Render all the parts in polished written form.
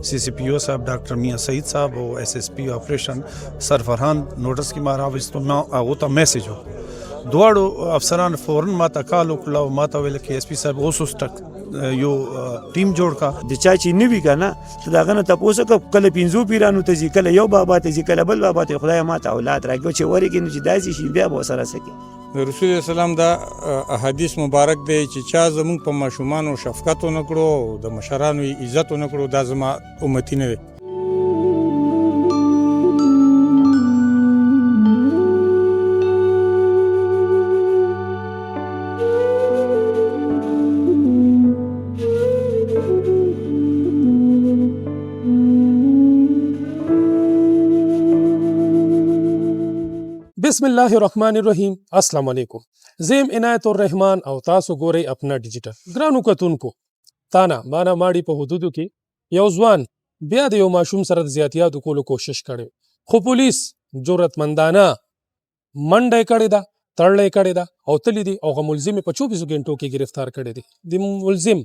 CCPO صاحب ډاکټر میاں سعید صاحب او SSP آپریشن سر فرهان نوټس کې ما راوستو ما هغه ته میسج و دواړو افسران فورن ما ته کال وکړه او ما ته ویل کې SP صاحب اوس یو ټیم جوړ کا د چا چې نوي کنه ته داغه نه تاسو کله 15 پیرانو ته ځي کله یو بابا ته ځي کله بل بابا ته خدای ماته اولاد راکړي چې ورګي نو چې داسې شي بیا به سره سکی رسول اسلام دا احادیث مبارک دی چې چا زمونږ په ماشومانو شفقت ونکړو د مشرانو عزت ونکړو دا زما امتی نه دی. بسم الله الرحمن الرحیم. السلام علیکم. زیم عنایت الرحمن او تاسو ګورئ اپنا ډیجیټل. ګرانو کتونکو تانا مانا ماړي په حدودو کې یو ځوان بیا د یو ماشوم سره د زیاتیاتو کولو کوشش کړي خو پولیس جرأتمندانه منډه کړې ده تړلې کړې ده او تللی دي او هغه ملزم په 24 غنټو کې گرفتار کړی دی. د ملزم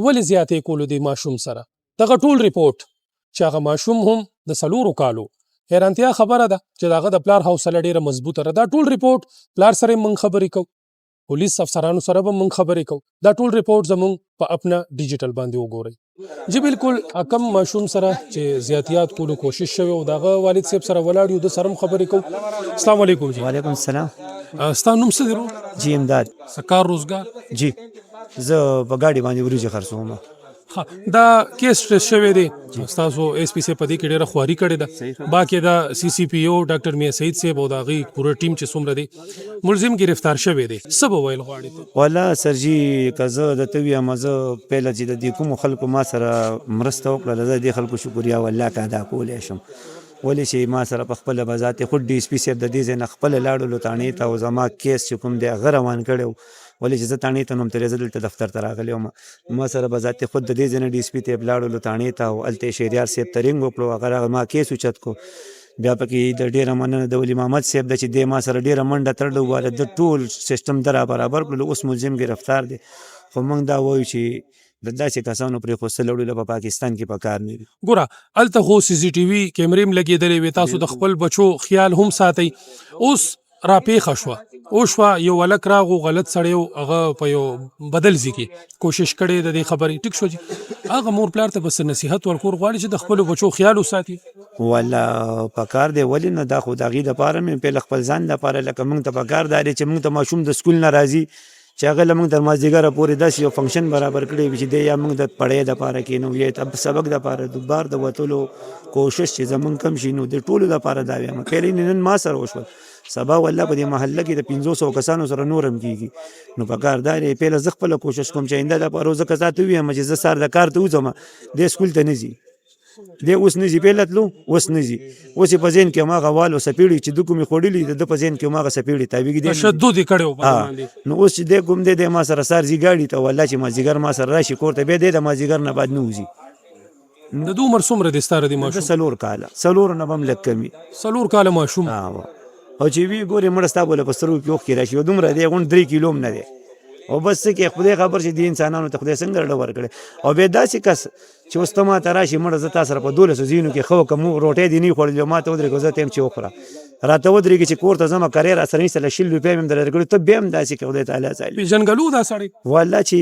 ولې زیاتې کولو د ماشوم سره دغه ټول ریپورټ چې هغه ماشوم هم د 4 کالو حیرانتیا خبره ده چې داغه د پلار حوصله ډیره مضبوطه ده. دا ټول ریپورټ پلار سره مونږ خبرې کوو، پولیس افسرانو سره به مونږ خبرې کوو. دا ټول ریپورټ زمونږ په خپل ډیجیټل باندې وګورئ. جی بالکل کم ماشوم سره چې زیاتیات کولو کوشش شوی او داغه والد صاحب سره ولاړ یو د سره خبرې کوو. السلام علیکم جی. وعلیکم السلام. ستاسو نوم څه دی؟ جی امداد. سکار روزګار جی زه په گاډي باندې ورجه خرڅوم. دا کیس سټریس شوی دی تاسو SP سے پدې کې ډیره خواري کړې ده باقي دا CCPO ډاکټر میاں سعید صاحب او داغي پوره ټیم چې څومره دی ملزم گرفتار شوی دی سب ویل غواړي ولا سرجی کزه د توی مزه پهله چې د دې کوم خلکو ما سره مرسته وکړه د دې خلکو شکریا والله کا ادا کولې شم ولې چې ما سره په خپل بذات خود DSP صاحب د دې ځنه خپل لاړو لټانې ته او زما کیس چې کوم دی غروان کړو ولې چې زه تانې ته نوم ترې دلته دفتر ته راغلی وم ما سره به ذاتي خود د دې ځنه DSP ته لاړو لټانې ته او هلته شهریار صاحب ته رینګ وکړو هغه ما کیس اوچت کو بیا پکې د ډېره مننه د ولي محمد صاحب د چې دی ما سره ډېره منډه تړلې وه د ټول سیسټم در برابر کړلو اوس ملزم گرفتار دی خو موږ دا وایو چې د داسې کسانو پرې خوستل وړلو په پاکستان کې په کار نه وي. ګوره هلته خو CCTV کیمرې هم لګېدلې وې تاسو د خپل بچو خیال هم ساتئ. اوس راپېښه شوه اوشوه یو هلک راغو غلط سړی هغه په یو بدل ځای کې کوشش کړې د دې خبرې ټیک شو چې هغه مور پلار ته بس نصیحت ورکول غواړي چې د خپلو بچو خیال وساتي. والله په کار دی ولې نه دا خو د هغې دپاره مې پهله خپل ځان دپاره لکه موږ ته په کار دا دی چې موږ ته ماشوم د سکول نه راځي چې هغه له موږ تر مازدیګره پورې داسې یو فنکشن برابر کړی وي چې دی یا موږ د پړۍ دپاره کښېنو یا د سبق دپاره د بار د وتلو کوشش چې زموږ کم شي نو د ټولو دپاره دا وایم پهلې نن ما سره وشول سبا والله په دې محله کې د 500 کسانو سره نور هم کېږي نو په کار دا دی پهله زه خپله کوشش کوم چې آینده دپاره ځکه تا ته ووایم چې زه سهار د کار ته وځم دی سکول ته نه ځي دی اوس نه ځي پهله تلو اوس نه ځي اوس یې په ذهن کې هماغه والو څپېړې چې ده کومې خوړلي د په ذهن کې هماغه څپېړې تاویږي دی تشدد یې کړی و نو اوس چې دی کوم دی ما سره سهار ځي ګاډي ته والله چې مازدیګر ما سره راشي کور ته بیا دی د مازدیګر نه بعد نه وځي. د دې عمر څومره دی ستاره دی ماشوم؟ 4 کاله 4 نه به هم لږ کم وي 4 کاله ماشوم او چې وی ګورې مړه ستا بوله په سترګو کې اوښکې راشي او دومره دی غونډ 3 کیلو هم نه دی او بس څه کې خدای خبر چې دې انسانانو ته خدای څنګه ډډه ورکړې او بیا داسې کس چې اوس ته ما ته راشي مړه زه تا سره په 1200 ځینو کې ښه وکړم روټۍ دې نه خوړلې ما ته ودرېږه زه ته یم چې وخوره راته ودرېږي چې کور ته ځمه کرۍ را سره نیسته له 100 روپۍ مې هم درته درکړي ته بیا هم داسې کوې خدای تعالی ظالم پېژنګلو دا سړی والله چې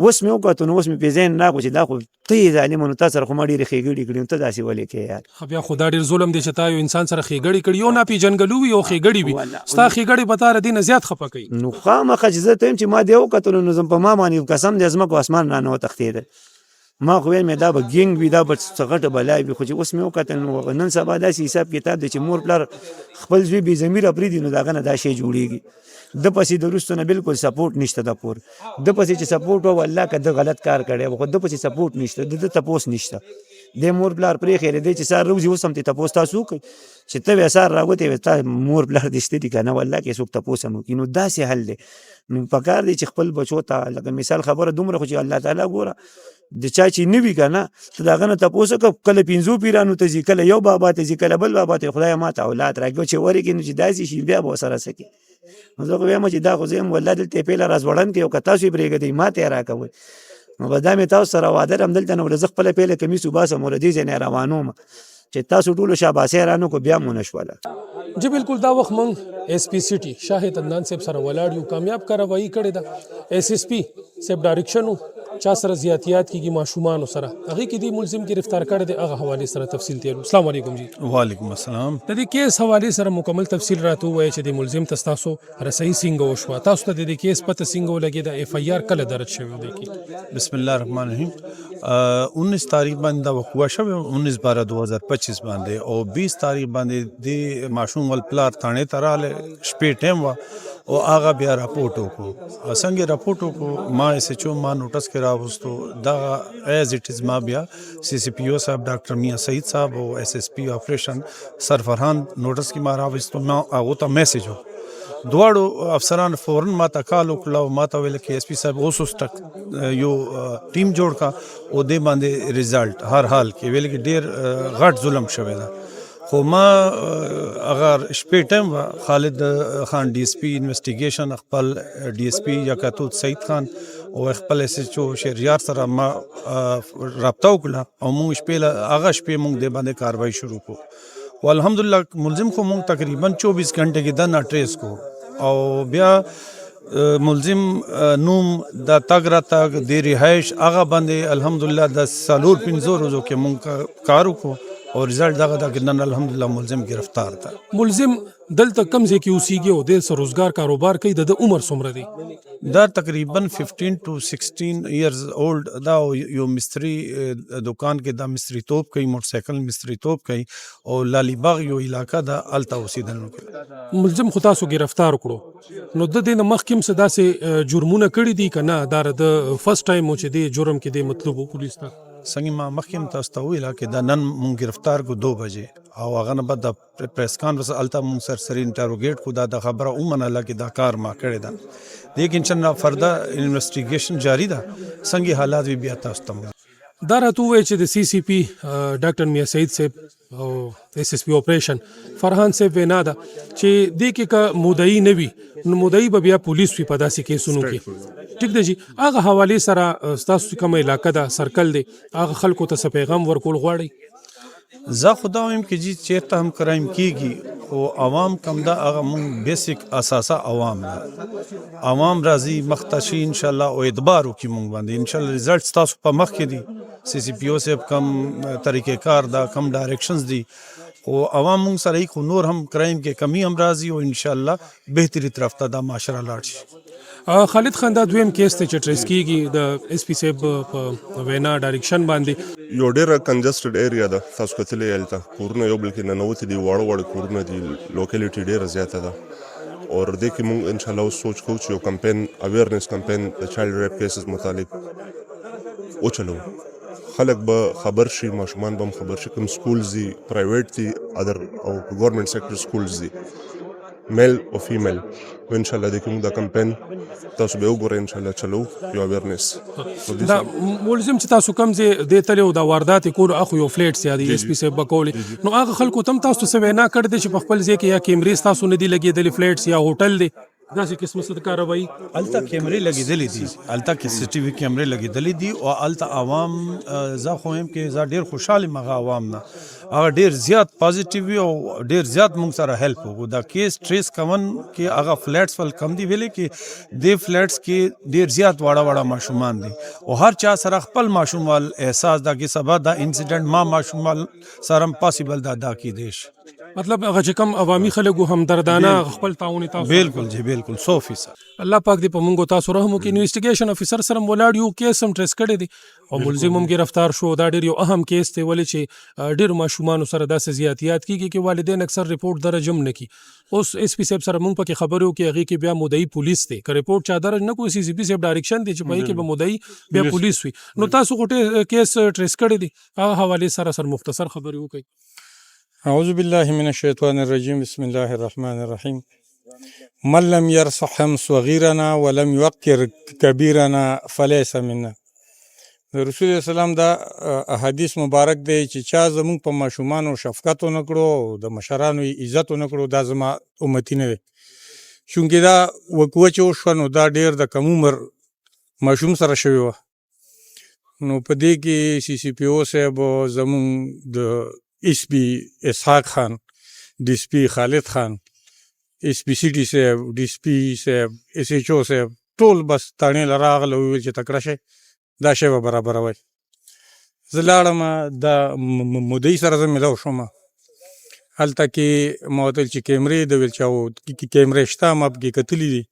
اوس مې وکتو نو اوس مې په ذهن راغلو چې دا خو ته یې ظالمه نو تا سره خو ما ډېرې ښېګړې کړي نو ته داسې ولې کوې یار بیا خو دا ډېر ظلم دی چې تا یو انسان سره ښېګړې کړي یو ناپېژنګلو وي او ښېګړې وي ستا ښېګړې به تا له دې نه زیات خفه کوي نو خامخا چې زه ته یم چې ما دې وکتلو نو زه په ما باندې قسم دی ځمکه اسمان رانه وتښتېده ما خو ویل مې دا به ګینګ وي دا به څه غټه بلا وي خو چې اوس مې وکتل نو نن سبا داسې حساب کتاب دی چې مور پلار خپل زوی بې ضمیره پرېږدي نو د هغه نه دا شی جوړېږي د پسې د وروستو نه بالکل سپورټ نشته د پور د پسې چې سپورټ و والله که د غلط کار کړی خو د پسې سپورټ نشته د تپوس نشته د مور پلار پرېښی دی چې سهار روزي اوس هم ترې تپوس تاسو وکړئ چې ته بیا سهار راوتې وې ستا مور پلار دې شته دي که نه والله کې څوک تپوس هم وکړي نو داسې حل دی نو پکار دی چې خپل بچو ته لکه مثال خبره دومره خو چې الله تعالی ګوره د چا چې نه وي که نه ته د هغه نه تپوس وکړه کله 15 پیرانو ته ځي کله یو بابا ته ځي کله بل بابا ته خدای ماته اولاد راکړي چې ورکړي نو چې داسې شي بیا به ورسره څه کوي نو زه خو وایم چې دا خو زه یم والله دلته یې پهله راځوړن کوي او که تاسو یې پرېږدئ ما ته یې راکوئ نو به دا مې تاسو سره وعده همدلته نه وله زه خپله پیله کمیس وباسم له دې ځای نه روانوم چې تاسو ټولو شاباسي رانه کو بیا مو نه شوله جی بالکل دا وخت موږ ایس پی سټي شاهد عدنان صاحب سره ولاړ یو کامیاب کاروایي کړې ده ایس ایس پی صاحب ډایرکشن چا سره زیاتیات کیږي ماشومانو سره هغې کې دې ملزم گرفتار کړی دی هغه حوالې سره تفصیل تیرو السلام علیکم جی وعلیکم السلام د دې کیس حوالې سره مکمل تفصیل راته ووایه چې د ملزم ته ستاسو رسۍ څنګه وشوه تاسو ته د دې کیس پته څنګه ولګېده ایف آی آر کله درج شوی دی کې بسم الله الرحمن الرحیم 19 تاریخ باندې دا وقوع شوه 19/12/2025 باندې او 20 تاریخ باندې د ماشوم ول پلار تھانے ته راغله شپې ټیم وا او هغه بیا راپورټ وکړو څنګه راپورټ وکړو ما ایس ایچ او ما نوټس کې راوستو دا ایز اٹ از ما بیا سی سی پی او صاحب ډاکټر میاں سعید صاحب او ایس ایس پی آپریشن سرفرحان نوټس کې ما راوستو ما هغه ته میسج دواړو افسران فورن ما ته کال وکړو ما ته ویل کې ایس پی صاحب اوس یو ټیم جوړ کا او دې باندې ریزلټ هر حال کې ویل کې ډیر غټ ظلم شوی دا خو ما اگر شپې ټایم خالد خان ډي اس پی انویسټیګیشن خپل ډي اس پی یاقوت سعید خان او خپل ایس ایچ او شهریار سره ما رابطه وکړه او موږ شپې هغه شپې موږ د باندې کاروایی شروع کړو او الحمدلله ملزم خو موږ تقریبا 24 غنټه کې د ناټریس کو او بیا ملزم نوم د تګ را تګ د رهایش هغه باندې الحمدلله د سالور 15 ورځو کې موږ کار وکړو او رزلټ دغه دا کې نن الحمدلله ملزم گرفتار ده ملزم دلته کم ځای کې اوسیږي او د سر روزګار کاروبار کوي د عمر څومره دی دا تقریبا 15 to 16 years old دا یو مستری دکان کې دا مستری توپ کوي موټر سایکل مستری توپ کوي او لالی باغ یو علاقہ دا التا اوسیدنه کوي ملزم خو تاسو گرفتار کړو نو د دې نه مخکې هم څه داسې جرمونه کړي دي که نه دا د فرست ټایم و چې دې جرم کې دې مطلوب و پولیس ته څنګه ما مخکې تاسو ته ویله چې دا نن مونږ گرفتار کو 2 بجې او هغه نه بعد د پریس کانفرنس الته مونږ سر انټروګیټ کو دا د خبره ومنله چې دا کار ما کړی ده لیکن چې فردا انویسټیګیشن جاری ده څنګه حالات وی بیا تاسو ته دا راته ووایي چې د سی سی پی ډاکټر میاں سعید صاحب او ایس ایس پی آپریشن فرحان صاحب وینا ده چې دې کې که مدعي نه وي نو مدعي به بیا پولیس وي په داسې کیسونو کې ټیک ده جی هغه حوالې سره ستاسو کومه علاقه ده سرکل دی هغه خلکو ته څه پیغام ورکول غواړئ زه خدا وایم چې جی چیرته هم کرایم کیږي او عوام کم دا هغه مونږ بیسیک اساسه عوام ده عوام راځي مختشي ان شاء الله او اعتبار وکي مونږ باندې ان شاء الله رزلټ تاسو په مخ کې دي سی سی پی او صاحب کم طریقې کار دا کم ډایریکشنز دي او عوام مونږ سره خو نور هم کرایم کې کمی هم راځي او ان شاء الله بهتري طرف ته دا معاشره لاړ شي خالد خان دا دویم کیس ته چې ټریس کیږي د ایس پی صاحب په وینا ډایریکشن باندې یو ډیره کنجسټډ ایریا ده تاسو کتلې هلته کورونه یو بل کې ننوتې دي واړه واړه کورونه دي لوکیلیټي ډیره زیاته ده اور دې کې موږ ان شاء الله سوچ کوو چې یو کمپین اویرنس کمپین د چایلډ ریپ کیسز متعلق وچلو خلک به خبر شي ماشومان به هم خبر شي کوم سکولز دي پرایویټ دي ادر او ګورنمنټ سیکټر سکولز دي میل او فیمیل ان شاء الله د کوم دا کمپین تاسو به وګورئ ان شاء الله چلو یو اویرنس دا ملزم چې تاسو کوم ځای د تلو دا واردات کول اخو یو فلیټس یا د ایس پی صاحب بکولي نو هغه خلکو تم تاسو څه وینا کړی دي چې په خپل ځای کې یا کیمرې تاسو نه دی لګېدلې فلیټس یا هوټل دی داسې قسمه څه کاروایی الته کیمرې لګېدلې دي الته کې سی ټي وي کیمرې لګېدلې دي او الته عوام زه خو هم کې زه ډېر خوشاله مغه عوام نه هغه ډېر زیات پازیټیو او ډېر زیات موږ سره هیلپ وکړو دا کیس ټریس کوون کې هغه فلیټس ول کم دی ویلې کې د فلیټس کې ډېر زیات واړه واړه ماشومان دي او هر چا سره خپل ماشوم ول احساس دا کې سبا دا انسیډنٹ ما ماشوم ول سره پاسیبل دا کې دیش مطلب هغه چې کم عوامي خلکو همدردانه خپل تعاون تاسو بالکل جی بالکل 100% الله پاک دې په مونږ تاسو رحم وکړي انویسټیګیشن افیسر سره ولاړ یو کیس هم ټریس کړی دی او ملزم هم گرفتار شو دا ډېر یو اهم کیس دی ولې چې ډېر ماشومان سره داسې زیاتیات کیږي چې والدین اکثر ریپورت درج هم نه کی اوس ایس پی صاحب سره مونږ پکې خبرو کې هغه کې بیا مدعي پولیس دی که ریپورت چا درج نه کوي سی سی پی صاحب ډایرکشن دی چې پای کې به مدعي بیا پولیس وي نو تاسو غوټه کیس ټریس کړی دی هغه حواله سره مختصر خبرې وکړئ اعوذ بالله من الشیطان الرجیم بسم الله الرحمن الرحیم من لم يرحم صغیرنا ولم يوقر کبیرنا فلیس منا د رسول اسلام دا احادیث مبارک دی چې چا زموږ په ماشومانو شفقت ونه کړو د مشرانو عزت ونه کړو دا زما امتی نه دی چونکې دا وقوع چې وشوه نو دا ډېر د کم عمر ماشوم سره شوې وه نو په دې کې سی سی پی او صاحب زمونږ د ایس پی اسحاق خان ډي اس پی خالد خان ایس پی سی ټي صاحب ډي اس پی صاحب ایس ایچ او صاحب ټول بس تاڼې له راغله وویل چې تکړه شئ دا شی به برابروئ. زه لاړم د مدعي سره زه ملاو شوم هلته کې ما ورته ویل چې کیمرې ده ویل چې او کیمرې شته ما پکې کتلي دي.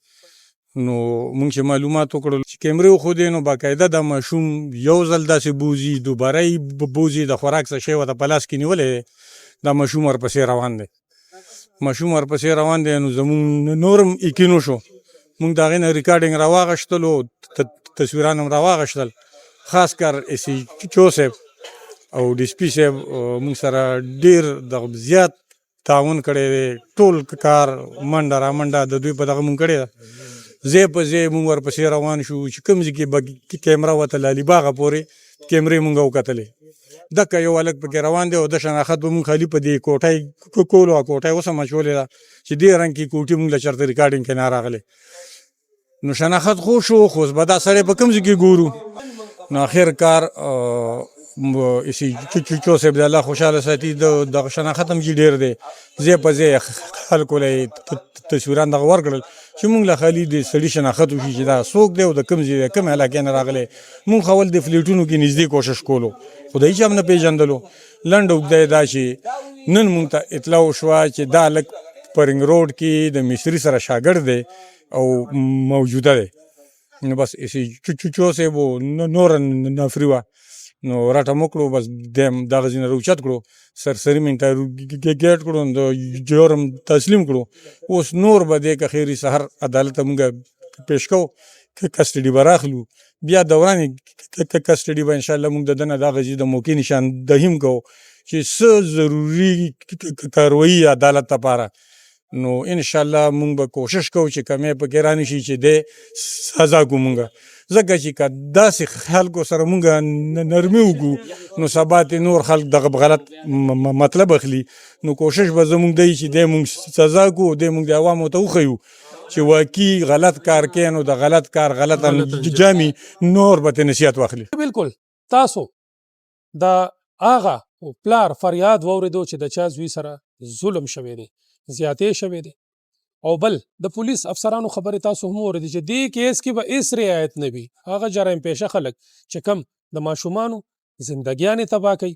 نو مونږ چې معلومات وکړل چې کیمرې وښودې نو باقاعده دا ماشوم یو ځل داسې بوځي دوباره یې بوځي د خوراک څه شی ورته په لاس کې نیولی دی دا ماشوم ورپسې روان دی ماشوم ورپسې روان دی. نو زمونږ نورم یقین وشو مونږ د هغې نه ریکارډینګ راواغېشتلو تصویران هم راواغېشتل خاص کر ایس ایچ او صاحب او ډي اس پي صاحب مونږ سره ډېر د زیات تعاون کړی دی ټول کار منډه رامنډه د دوی په دغه مونږ کړې ده ځای په ځای مونږ ورپسې روان شو چې کوم ځای کې به کیمره وتله علیباغه پورې کیمرې مونږ وکتلې دکه یو هلک پکې روان دی او د شناخت به مونږ خالي په دې کوټۍ کولو کوټۍ اوس هم اچولې ده چې دې رنګ کې کوټې مونږ له چېرته ریکارډینګ کې نه راغلی نو شناخت خو شو خو اوس به دا سړی په کوم ځای کې ګورو نو اخر کار ایس ایچ او صاحب د الله خوشحاله ساتي دغه شناخت هم چې ډېر دی ځای په ځای خلکو له تصویران دغه ورکړل چې مونږ له خالي د سړي شناخت وشي چې دا څوک دی او د کوم ځای دی کوم علاقې نه راغلی مونږ خو اول د فلیټونو کې نږدې کوشش کولو خو د هېچا هم نه پېژندلو لنډ اوږده یې دا چې نن مونږ ته اطلاع وشوه چې دا هلک په رنګ روډ کې د مصري سره شاګرد دی او موجوده دی نو بس ایس ایچ او صاحب نوره نفري وه نو راټه مو کړو بس دیم دغه ځای نه راوچت کړو سرسري مې انټروګیټ کړو د جرم تسلیم کړو اوس نور به دی که خیري سهار عدالت ته مونږ پیش کوو کسټډي به راخلو بیا دوران کسټډي به انشاءالله مونږ د ده نه دغه ځای د موقع نشاندهي هم کوو چې څه ضروري کاروایي عدالت لپاره نو انشاءالله مونږ به کوشش کوو چې کمی پکې رانشي چې دی سزا کړو مونږ ځکه چې که داسې خلکو سره مونږ نرمي وکړو نو سبا ترې نور خلک دغه غلط مطلب اخلي نو کوشش به زمونږ دی چې دی مونږ سزا کړو دی مونږ د عوامو ته وښیو چې واقعي غلط کار کوي نو د غلط کار غلط انجامي نور به ترې نصیحت واخلي. بالکل تاسو د هغه پلار فریاد واورېدو چې د چا زوی سره ظلم شوی دی زیاتې شوی دی او بل د پولیس افسرانو خبرې تاسو هم واورېدې چې دې کیس کې به هېڅ رعایت نه وي هغه جرایم پیشه خلک چې کم د ماشومانو زندګیانې تباه کوي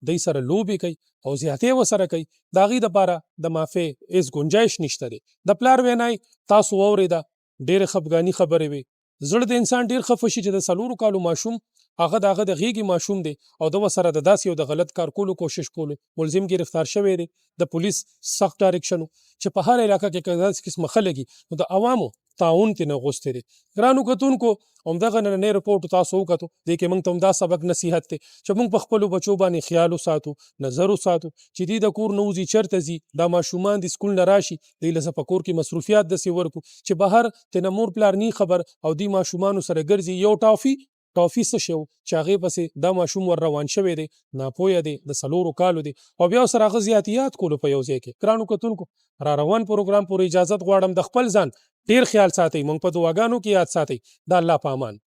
دوی سره لوبې کوي او زیاتې ورسره کوي د هغې دپاره د معافۍ هېڅ ګنجایش نشته دی. د پلار وینای تاسو واورېده ډېرې خفګاني خبرې وې زړه د انسان ډېر خفه شي چې د 4 کالو ماشوم هغه د هغه د غېږې ماشوم دی او د ورسره د داسې یو د غلط کار کولو کوشش کولو ملزم ګرفتار شوی دی د پولیس سخت ډایرکشن چې په هر علاقه کې که داسې قسمه خلک نو د عوامو تعاون ترې غوښتی دی. ګرانو کتونکو همدغه نننی رپورټ تاسو وکتو دې کې موږ ته هم دا سبق نصیحت دی چې موږ په خپلو بچو باندې خیال وساتو نظر وساتو چې دوی د کور نه وځي چېرته ځي دا ماشومان د سکول نه راشي دوی له په کور کې مصروفیات داسې ورکړو چې بهر ترې مور پلار نی خبر او دوی ماشومانو سره ګرځي یو ټافي څه شی و چې هغې پسې دا ماشوم ور روان شوی دی ناپویه دی د 4 کالو دی او بیا سره هغه زیاتیات کولو په یو ځای کې. ګرانو کتونکو را روان پروګرام پورې اجازت غواړم د خپل ځان ډېر خیال ساتئ مونږ په دعاګانو کې یاد ساتئ د الله په امان.